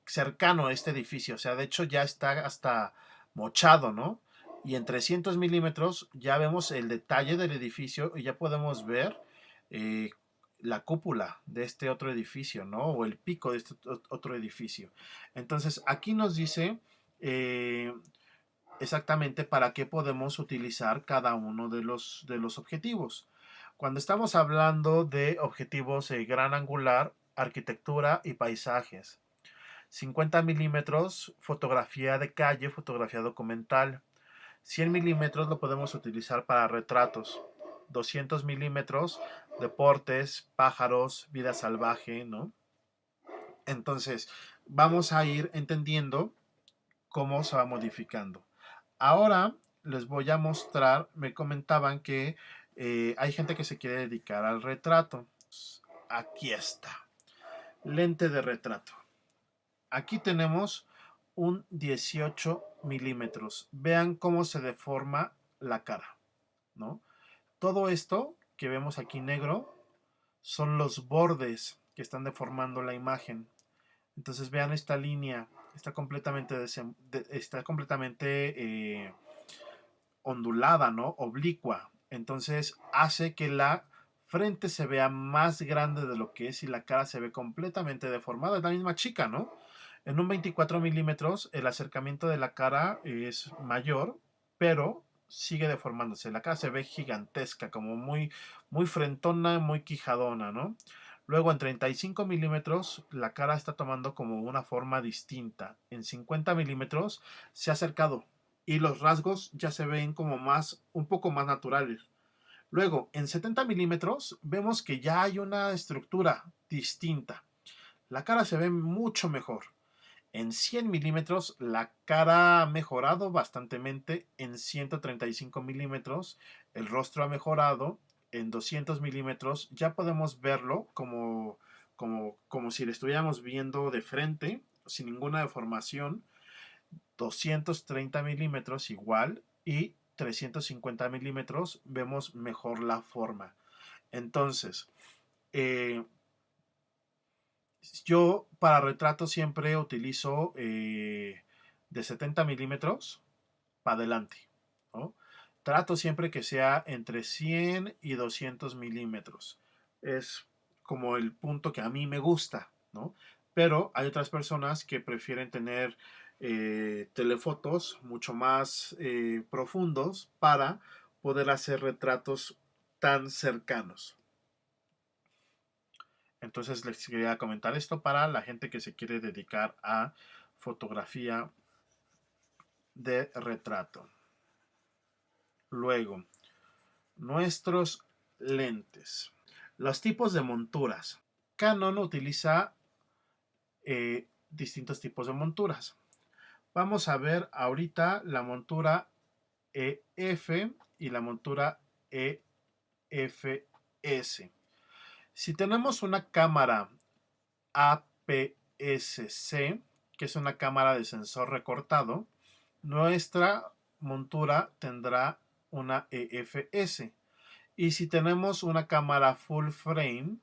cercano a este edificio. O sea, de hecho ya está hasta mochado, ¿no? Y en 300 milímetros ya vemos el detalle del edificio y ya podemos ver eh, la cúpula de este otro edificio, ¿no? O el pico de este otro edificio. Entonces, aquí nos dice eh, exactamente para qué podemos utilizar cada uno de los objetivos. Cuando estamos hablando de objetivos gran angular, arquitectura y paisajes. 50 milímetros, fotografía de calle, fotografía documental. 100 milímetros lo podemos utilizar para retratos. 200 milímetros, deportes, pájaros, vida salvaje, ¿no? Entonces, vamos a ir entendiendo cómo se va modificando. Ahora les voy a mostrar, me comentaban que hay gente que se quiere dedicar al retrato. Aquí está, lente de retrato. Aquí tenemos un 18 milímetros. Vean cómo se deforma la cara, ¿no? Todo esto que vemos aquí negro son los bordes que están deformando la imagen. Entonces vean esta línea, está completamente ondulada, ¿no? Oblicua. Entonces hace que la frente se vea más grande de lo que es y la cara se ve completamente deformada. Es la misma chica, ¿no? En un 24 milímetros el acercamiento de la cara es mayor, pero sigue deformándose. La cara se ve gigantesca, como muy frentona, muy quijadona, ¿no? Luego en 35 milímetros la cara está tomando como una forma distinta. En 50 milímetros se ha acercado y los rasgos ya se ven como un poco más naturales. Luego, en 70 milímetros vemos que ya hay una estructura distinta. La cara se ve mucho mejor. En 100 milímetros la cara ha mejorado bastantemente. En 135 milímetros el rostro ha mejorado. En 200 milímetros ya podemos verlo como si lo estuviéramos viendo de frente, sin ninguna deformación. 230 milímetros igual y 350 milímetros vemos mejor la forma. Entonces, eh, yo para retrato siempre utilizo de 70 milímetros para adelante, ¿no? Trato siempre que sea entre 100 y 200 milímetros. Es como el punto que a mí me gusta, ¿no? Pero hay otras personas que prefieren tener telefotos mucho más profundos para poder hacer retratos tan cercanos. Entonces les quería comentar esto para la gente que se quiere dedicar a fotografía de retrato. Luego, nuestros lentes. Los tipos de monturas. Canon utiliza distintos tipos de monturas. Vamos a ver ahorita la montura EF y la montura EFS. Si tenemos una cámara APS-C, que es una cámara de sensor recortado, nuestra montura tendrá una EFS. Y si tenemos una cámara full frame,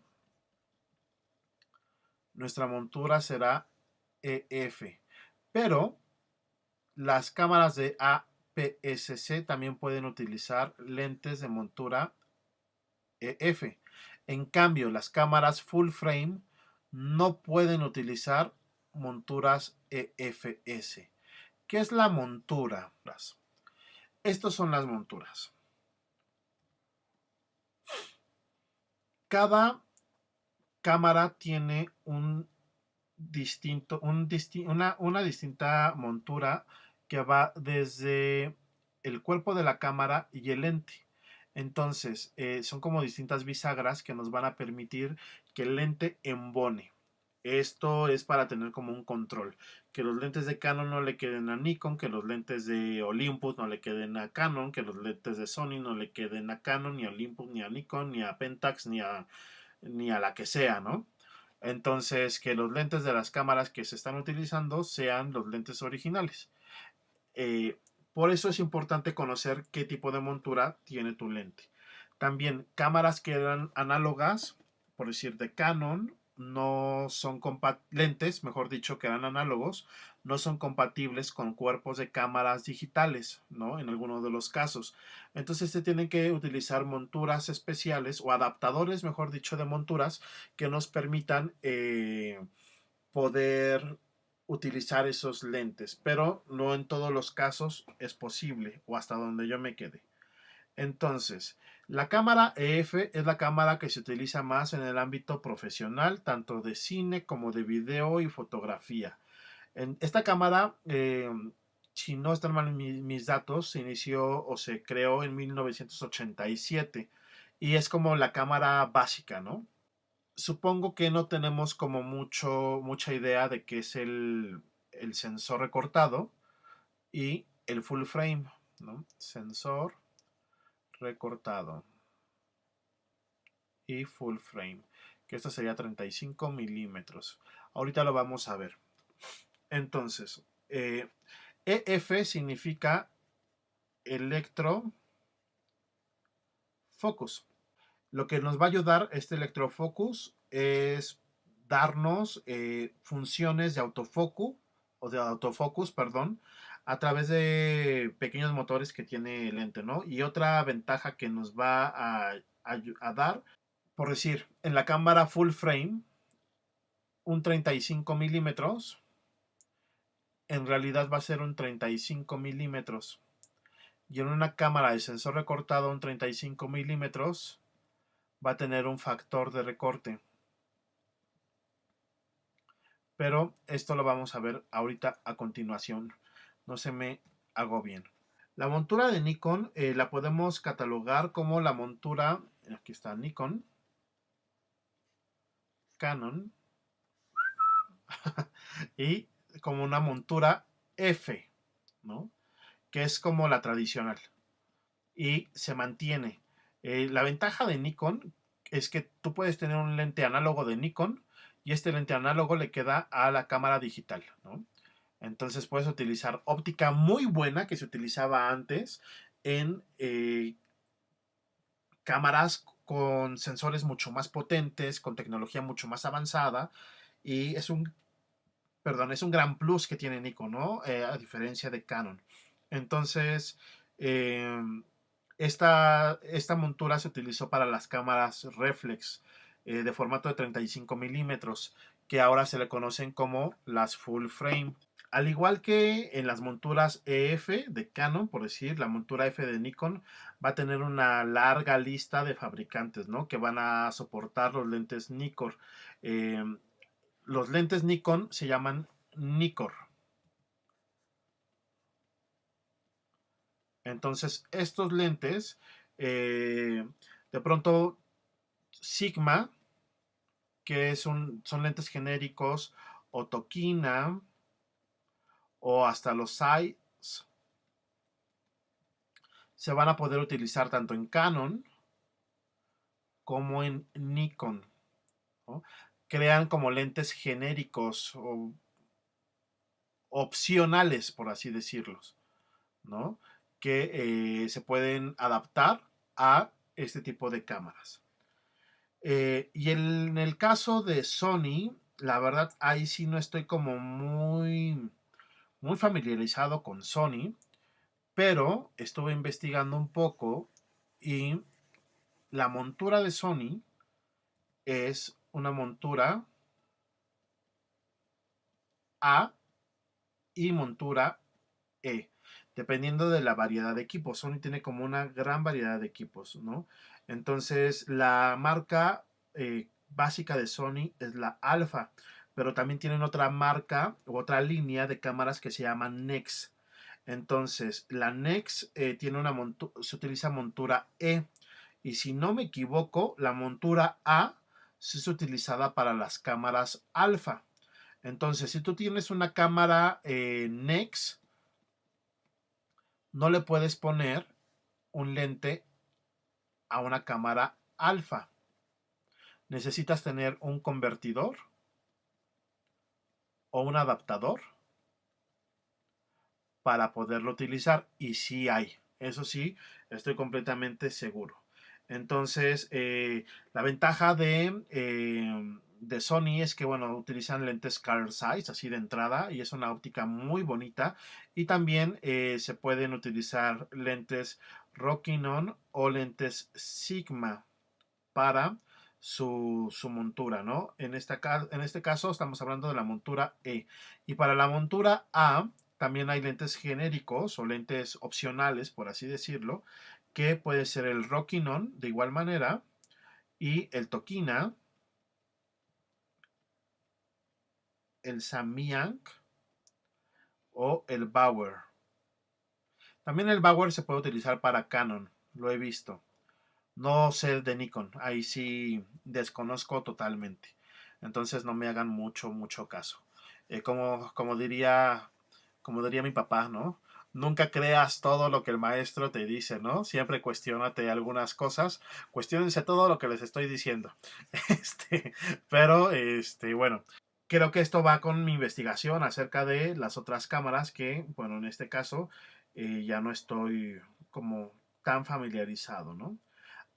nuestra montura será EF. Pero las cámaras de APS-C también pueden utilizar lentes de montura EF. En cambio, las cámaras full frame no pueden utilizar monturas EFS. ¿Qué es la montura? Estas son las monturas. Cada cámara tiene una distinta montura que va desde el cuerpo de la cámara y el lente. Entonces, son como distintas bisagras que nos van a permitir que el lente embone. Esto es para tener como un control. Que los lentes de Canon no le queden a Nikon, que los lentes de Olympus no le queden a Canon, que los lentes de Sony no le queden a Canon, ni a Olympus, ni a Nikon, ni a Pentax, ni a la que sea, ¿no? Entonces, que los lentes de las cámaras que se están utilizando sean los lentes originales. Eh, por eso es importante conocer qué tipo de montura tiene tu lente. También cámaras que eran análogas, por decir de Canon, no son lentes, mejor dicho, que eran análogos, no son compatibles con cuerpos de cámaras digitales, ¿no? En algunos de los casos. Entonces se tienen que utilizar monturas especiales o adaptadores, mejor dicho, de monturas que nos permitan poder utilizar esos lentes, pero no en todos los casos es posible o hasta donde yo me quede. Entonces, la cámara EF es la cámara que se utiliza más en el ámbito profesional, tanto de cine como de video y fotografía. En esta cámara, si no están mal mis datos, se inició o se creó en 1987 y es como la cámara básica, ¿no? Supongo que no tenemos como mucha idea de qué es el sensor recortado y el full frame, ¿no? Sensor recortado y full frame, que esto sería 35 milímetros. Ahorita lo vamos a ver. Entonces, EF significa electro focus. Lo que nos va a ayudar este electrofocus es darnos funciones de autofocus, perdón, a través de pequeños motores que tiene el lente, ¿no? Y otra ventaja que nos va a dar por decir, en la cámara full frame, un 35 milímetros, en realidad va a ser un 35 milímetros. Y en una cámara de sensor recortado, un 35 milímetros, va a tener un factor de recorte. Pero esto lo vamos a ver ahorita a continuación. No se me hago bien. La montura de Nikon la podemos catalogar como la montura, aquí está Nikon, Canon, y como una montura F, ¿no? Que es como la tradicional y se mantiene. La ventaja de Nikon es que tú puedes tener un lente análogo de Nikon y este lente análogo le queda a la cámara digital, ¿no? Entonces puedes utilizar óptica muy buena que se utilizaba antes en cámaras con sensores mucho más potentes, con tecnología mucho más avanzada y es un gran plus que tiene Nikon, ¿no? A diferencia de Canon. Entonces, eh, esta montura se utilizó para las cámaras reflex de formato de 35 milímetros, que ahora se le conocen como las full frame. Al igual que en las monturas EF de Canon, por decir, la montura F de Nikon va a tener una larga lista de fabricantes, ¿no? Que van a soportar los lentes Nikkor. Eh, los lentes Nikon se llaman Nikkor. Entonces, estos lentes, de pronto, Sigma, son lentes genéricos, o Tokina, o hasta los Zeiss, se van a poder utilizar tanto en Canon como en Nikon, ¿no? Crean como lentes genéricos o opcionales, por así decirlos, ¿no? Que se pueden adaptar a este tipo de cámaras. Y en el caso de Sony, la verdad, ahí sí no estoy como muy familiarizado con Sony, pero estuve investigando un poco y la montura de Sony es una montura A y montura E, dependiendo de la variedad de equipos. Sony tiene como una gran variedad de equipos, ¿no? Entonces, la marca básica de Sony es la Alpha, pero también tienen otra marca u otra línea de cámaras que se llama Nex. Entonces, la Nex tiene una se utiliza montura E, y si no me equivoco, la montura A es utilizada para las cámaras Alpha. Entonces, si tú tienes una cámara Nex, no le puedes poner un lente a una cámara alfa. Necesitas tener un convertidor o un adaptador para poderlo utilizar. Y sí hay, eso sí, estoy completamente seguro. Entonces, la ventaja de Sony es que, bueno, utilizan lentes car size, así de entrada, y es una óptica muy bonita. Y también se pueden utilizar lentes Rokinon o lentes Sigma para su montura, ¿no? En este caso estamos hablando de la montura E. Y para la montura A también hay lentes genéricos o lentes opcionales, por así decirlo, que puede ser el Rokinon de igual manera y el Tokina, el Samyang o el Bauer. También el Bauer se puede utilizar para Canon, lo he visto. No sé de Nikon, ahí sí desconozco totalmente. Entonces no me hagan mucho caso. Como diría mi papá, ¿no? Nunca creas todo lo que el maestro te dice, ¿no? Siempre cuestiónate algunas cosas. Cuestiónense todo lo que les estoy diciendo. Este, bueno, creo que esto va con mi investigación acerca de las otras cámaras que, bueno, en este caso ya no estoy como tan familiarizado, ¿no?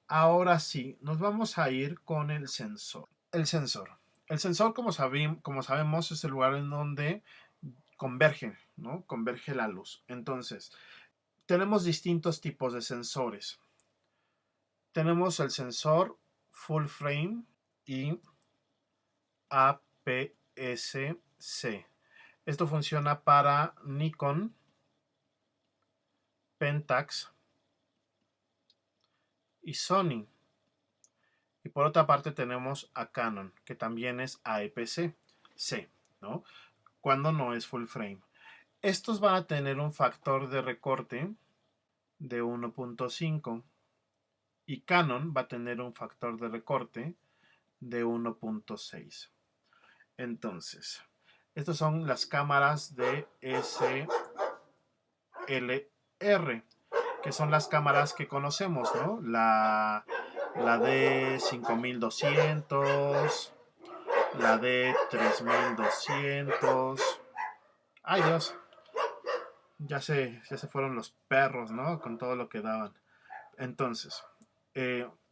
Ahora sí, nos vamos a ir con el sensor. El sensor. El sensor, como sabemos, es el lugar en donde converge, ¿no? Converge la luz. Entonces, tenemos distintos tipos de sensores. Tenemos el sensor full frame y APS-C. Esto funciona para Nikon, Pentax y Sony. Y por otra parte tenemos a Canon, que también es APS-C, ¿no? Cuando no es full frame. Estos van a tener un factor de recorte de 1.5 y Canon va a tener un factor de recorte de 1.6. Entonces, estas son las cámaras de SLR, que son las cámaras que conocemos, ¿no? La de 5200, la de 3200. Ay Dios, ya se fueron los perros, ¿no? Con todo lo que daban. Entonces,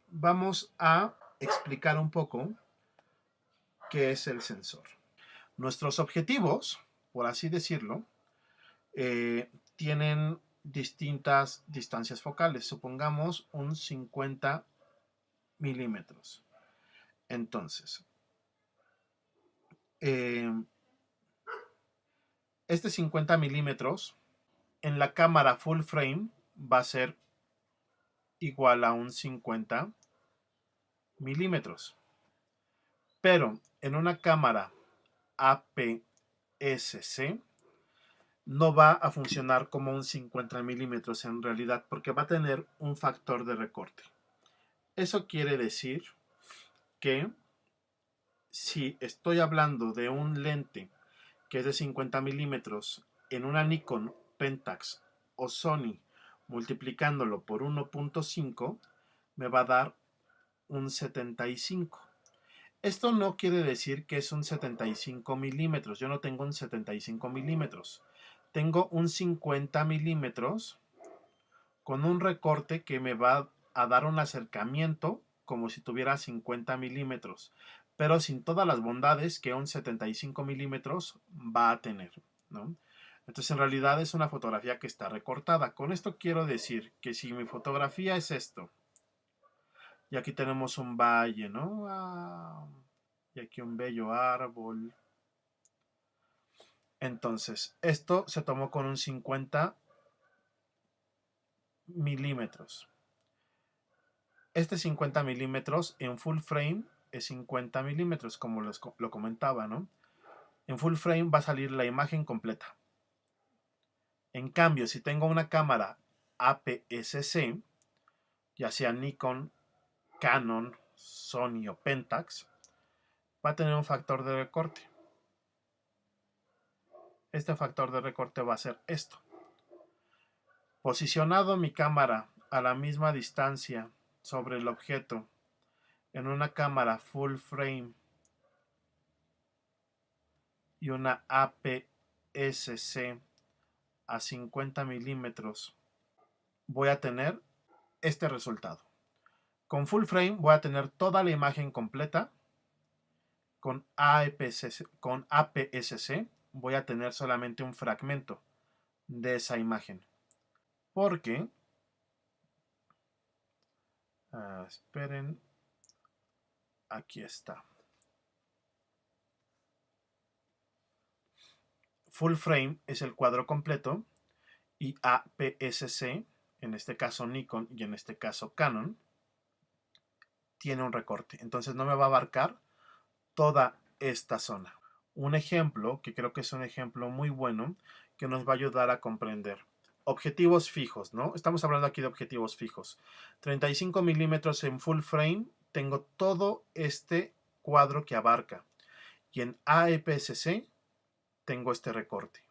vamos a explicar un poco qué es el sensor. Nuestros objetivos, por así decirlo, tienen distintas distancias focales. Supongamos un 50 milímetros. Entonces, este 50 milímetros en la cámara full frame va a ser igual a un 50 milímetros. Pero en una cámara APS-C no va a funcionar como un 50 milímetros en realidad, porque va a tener un factor de recorte. Eso quiere decir que si estoy hablando de un lente que es de 50 milímetros en una Nikon, Pentax o Sony, multiplicándolo por 1.5, me va a dar un 75. Esto no quiere decir que es un 75 milímetros. Yo no tengo un 75 milímetros. Tengo un 50 milímetros con un recorte que me va a dar un acercamiento como si tuviera 50 milímetros, pero sin todas las bondades que un 75 milímetros va a tener, ¿no? Entonces en realidad es una fotografía que está recortada. Con esto quiero decir que si mi fotografía es esto, y aquí tenemos un valle, ¿no? Y aquí un bello árbol. Entonces, esto se tomó con un 50 milímetros. Este 50 milímetros en full frame es 50 milímetros, como lo comentaba, ¿no? En full frame va a salir la imagen completa. En cambio, si tengo una cámara APS-C, ya sea Nikon, Canon, Sony o Pentax, va a tener un factor de recorte. Este factor de recorte va a ser esto. Posicionado mi cámara a la misma distancia sobre el objeto en una cámara full frame y una APS-C a 50 milímetros, voy a tener este resultado. Con full frame voy a tener toda la imagen completa. Con APS-C voy a tener solamente un fragmento de esa imagen. Porque, esperen, aquí está. Full frame es el cuadro completo y APS-C, en este caso Nikon y en este caso Canon, tiene un recorte. Entonces no me va a abarcar toda esta zona. Un ejemplo, que creo que es un ejemplo muy bueno, que nos va a ayudar a comprender. Objetivos fijos, ¿no? Estamos hablando aquí de objetivos fijos. 35 milímetros en full frame, tengo todo este cuadro que abarca. Y en APS-C tengo este recorte.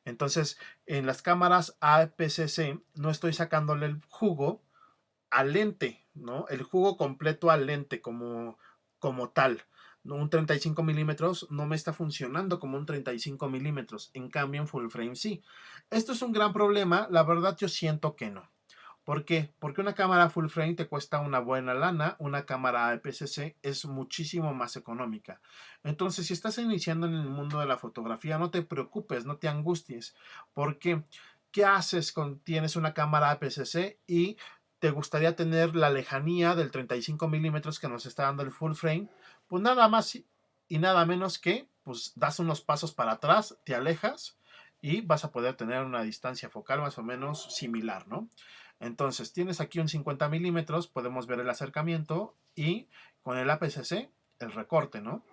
Entonces, en las cámaras APS-C no estoy sacándole el jugo al lente, ¿no? El jugo completo al lente como tal. Un 35 milímetros no me está funcionando como un 35 milímetros. En cambio, en full frame sí. Esto es un gran problema. La verdad, yo siento que no. ¿Por qué? Porque una cámara full frame te cuesta una buena lana, una cámara APS-C es muchísimo más económica. Entonces, si estás iniciando en el mundo de la fotografía, no te preocupes, no te angusties. ¿Por qué? ¿Qué haces cuando tienes una cámara APS-C y te gustaría tener la lejanía del 35 milímetros que nos está dando el full frame, pues nada más y nada menos que, pues das unos pasos para atrás, te alejas y vas a poder tener una distancia focal más o menos similar, ¿no? Entonces, tienes aquí un 50 milímetros, podemos ver el acercamiento y con el APS-C, el recorte, ¿no?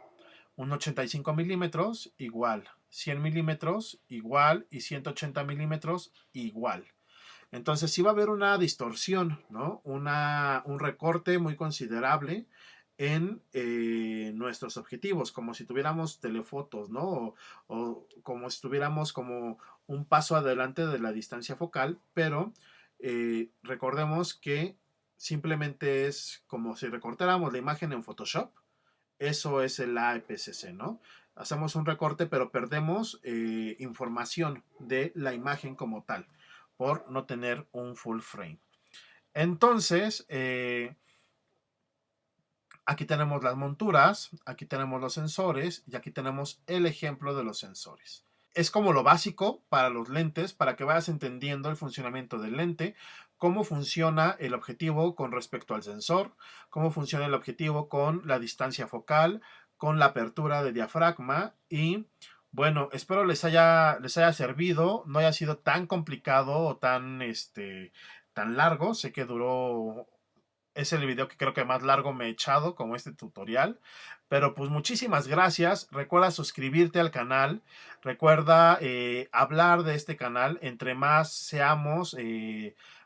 Un 85 milímetros, igual. 100 milímetros, igual. Y 180 milímetros, igual. Entonces sí va a haber una distorsión, ¿no? Un recorte muy considerable en nuestros objetivos, como si tuviéramos telefotos, ¿no? O como si tuviéramos como un paso adelante de la distancia focal, pero recordemos que simplemente es como si recortáramos la imagen en Photoshop. Eso es el APS-C, ¿no? Hacemos un recorte, pero perdemos información de la imagen como tal por no tener un full frame. Entonces, aquí tenemos las monturas, aquí tenemos los sensores y aquí tenemos el ejemplo de los sensores. Es como lo básico para los lentes, para que vayas entendiendo el funcionamiento del lente, cómo funciona el objetivo con respecto al sensor, cómo funciona el objetivo con la distancia focal, con la apertura de diafragma y bueno, espero les haya servido, no haya sido tan complicado o tan largo. Sé que duró, es el video que creo que más largo me he echado como este tutorial, pero pues muchísimas gracias. Recuerda suscribirte al canal, recuerda hablar de este canal. Entre más seamos,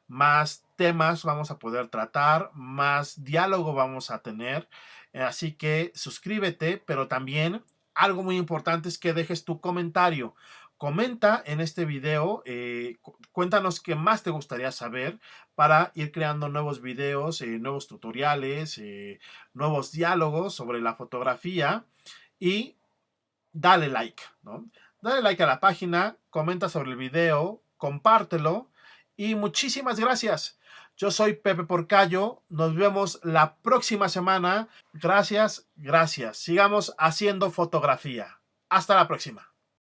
más temas vamos a poder tratar, más diálogo vamos a tener. Así que suscríbete, pero también algo muy importante es que dejes tu comentario. Comenta en este video, cuéntanos qué más te gustaría saber para ir creando nuevos videos, nuevos tutoriales, nuevos diálogos sobre la fotografía y dale like, ¿no? Dale like a la página, comenta sobre el video, compártelo y muchísimas gracias. Yo soy Pepe Porcayo, nos vemos la próxima semana. Gracias, gracias. Sigamos haciendo fotografía. Hasta la próxima.